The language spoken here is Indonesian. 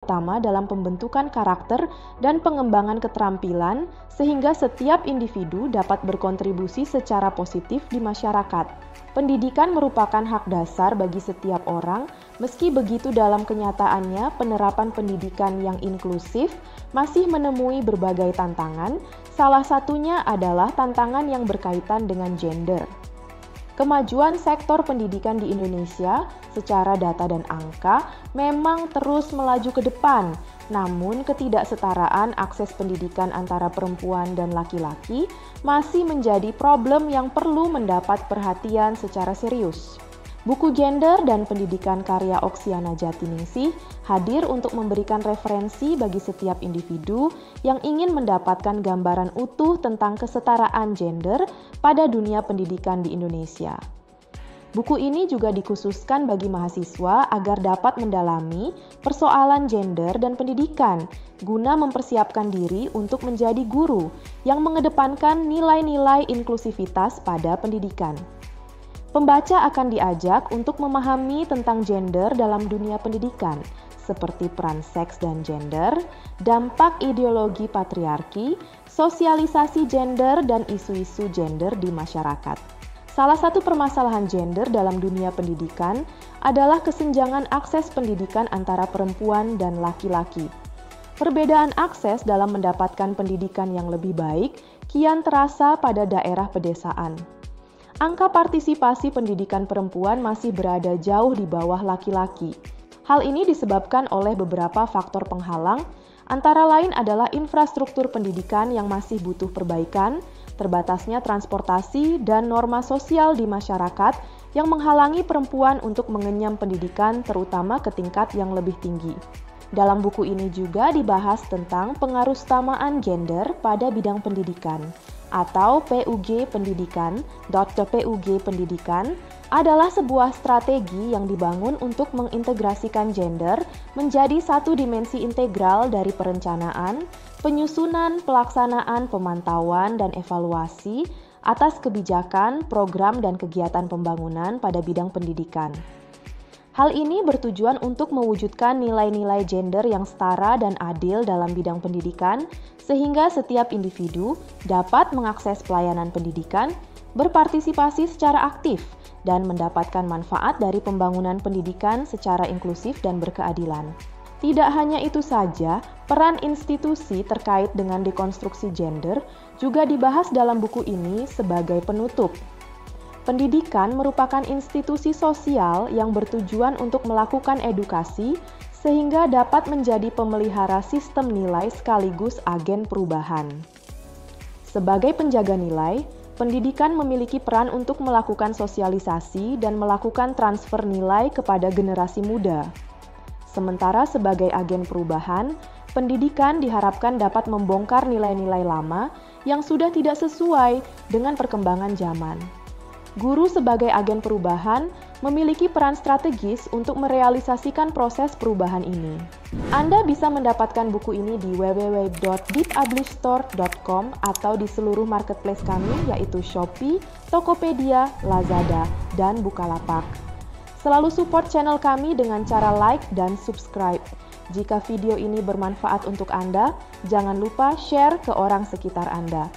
utama dalam pembentukan karakter dan pengembangan keterampilan sehingga setiap individu dapat berkontribusi secara positif di masyarakat. Pendidikan merupakan hak dasar bagi setiap orang, meski begitu dalam kenyataannya penerapan pendidikan yang inklusif masih menemui berbagai tantangan, salah satunya adalah tantangan yang berkaitan dengan gender. Kemajuan sektor pendidikan di Indonesia secara data dan angka memang terus melaju ke depan, namun ketidaksetaraan akses pendidikan antara perempuan dan laki-laki masih menjadi problem yang perlu mendapat perhatian secara serius. Buku Gender dan Pendidikan karya Oksiana Jatiningsih hadir untuk memberikan referensi bagi setiap individu yang ingin mendapatkan gambaran utuh tentang kesetaraan gender pada dunia pendidikan di Indonesia. Buku ini juga dikhususkan bagi mahasiswa agar dapat mendalami persoalan gender dan pendidikan guna mempersiapkan diri untuk menjadi guru yang mengedepankan nilai-nilai inklusivitas pada pendidikan. Pembaca akan diajak untuk memahami tentang gender dalam dunia pendidikan, seperti peran seks dan gender, dampak ideologi patriarki, sosialisasi gender, dan isu-isu gender di masyarakat. Salah satu permasalahan gender dalam dunia pendidikan adalah kesenjangan akses pendidikan antara perempuan dan laki-laki. Perbedaan akses dalam mendapatkan pendidikan yang lebih baik kian terasa pada daerah pedesaan. Angka partisipasi pendidikan perempuan masih berada jauh di bawah laki-laki. Hal ini disebabkan oleh beberapa faktor penghalang, antara lain adalah infrastruktur pendidikan yang masih butuh perbaikan, terbatasnya transportasi, dan norma sosial di masyarakat yang menghalangi perempuan untuk mengenyam pendidikan, terutama ke tingkat yang lebih tinggi. Dalam buku ini juga dibahas tentang pengarusutamaan gender pada bidang pendidikan, atau PUG Pendidikan. Dr. PUG Pendidikan adalah sebuah strategi yang dibangun untuk mengintegrasikan gender menjadi satu dimensi integral dari perencanaan, penyusunan, pelaksanaan, pemantauan, dan evaluasi atas kebijakan, program, dan kegiatan pembangunan pada bidang pendidikan. Hal ini bertujuan untuk mewujudkan nilai-nilai gender yang setara dan adil dalam bidang pendidikan, sehingga setiap individu dapat mengakses pelayanan pendidikan, berpartisipasi secara aktif, dan mendapatkan manfaat dari pembangunan pendidikan secara inklusif dan berkeadilan. Tidak hanya itu saja, peran institusi terkait dengan dekonstruksi gender juga dibahas dalam buku ini sebagai penutup. Pendidikan merupakan institusi sosial yang bertujuan untuk melakukan edukasi sehingga dapat menjadi pemelihara sistem nilai sekaligus agen perubahan. Sebagai penjaga nilai, pendidikan memiliki peran untuk melakukan sosialisasi dan melakukan transfer nilai kepada generasi muda. Sementara sebagai agen perubahan, pendidikan diharapkan dapat membongkar nilai-nilai lama yang sudah tidak sesuai dengan perkembangan zaman. Guru sebagai agen perubahan memiliki peran strategis untuk merealisasikan proses perubahan ini. Anda bisa mendapatkan buku ini di www.deepublishstore.com atau di seluruh marketplace kami yaitu Shopee, Tokopedia, Lazada, dan Bukalapak. Selalu support channel kami dengan cara like dan subscribe. Jika video ini bermanfaat untuk Anda, jangan lupa share ke orang sekitar Anda.